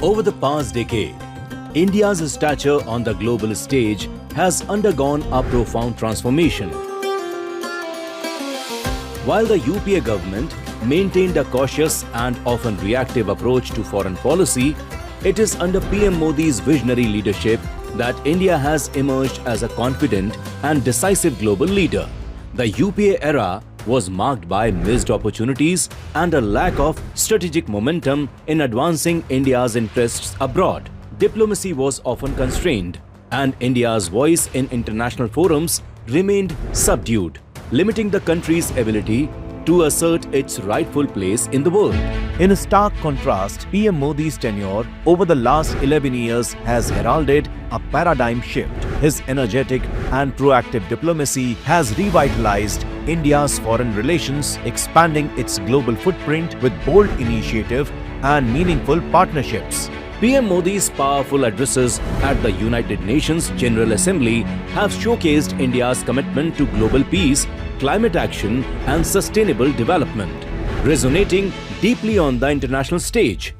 Over the past decade, India's stature on the global stage has undergone a profound transformation. While the UPA government maintained a cautious and often reactive approach to foreign policy, it is under PM Modi's visionary leadership that India has emerged as a confident and decisive global leader. The UPA era was marked by missed opportunities and a lack of strategic momentum in advancing India's interests abroad. Diplomacy was often constrained, and India's voice in international forums remained subdued, limiting the country's ability to assert its rightful place in the world. In a stark contrast, PM Modi's tenure over the last 11 years has heralded a paradigm shift. His energetic and proactive diplomacy has revitalized India's foreign relations, expanding its global footprint with bold initiative and meaningful partnerships. PM Modi's powerful addresses at the United Nations General Assembly have showcased India's commitment to global peace, climate action and sustainable development, resonating deeply on the international stage.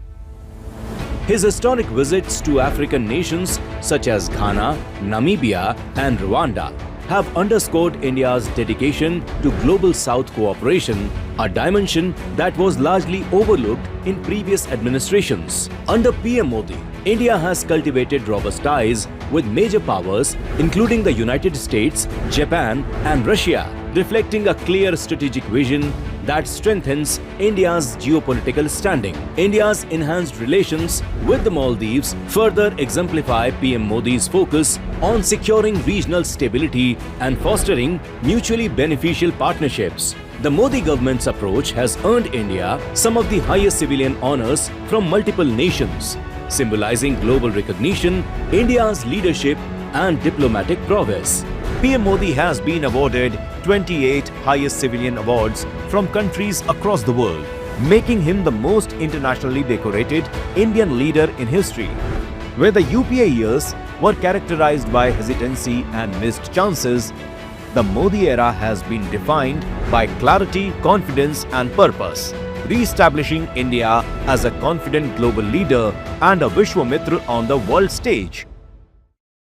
His historic visits to African nations such as Ghana, Namibia and Rwanda have underscored India's dedication to Global South cooperation, a dimension that was largely overlooked in previous administrations. Under PM Modi, India has cultivated robust ties with major powers including the United States, Japan and Russia, reflecting a clear strategic vision that strengthens India's geopolitical standing. India's enhanced relations with the Maldives further exemplify PM Modi's focus on securing regional stability and fostering mutually beneficial partnerships. The Modi government's approach has earned India some of the highest civilian honors from multiple nations, symbolizing global recognition, India's leadership and diplomatic prowess. PM Modi has been awarded 28 highest civilian awards from countries across the world, making him the most internationally decorated Indian leader in history. Where the UPA years were characterized by hesitancy and missed chances, the Modi era has been defined by clarity, confidence and purpose, re-establishing India as a confident global leader and a Vishwamitra on the world stage.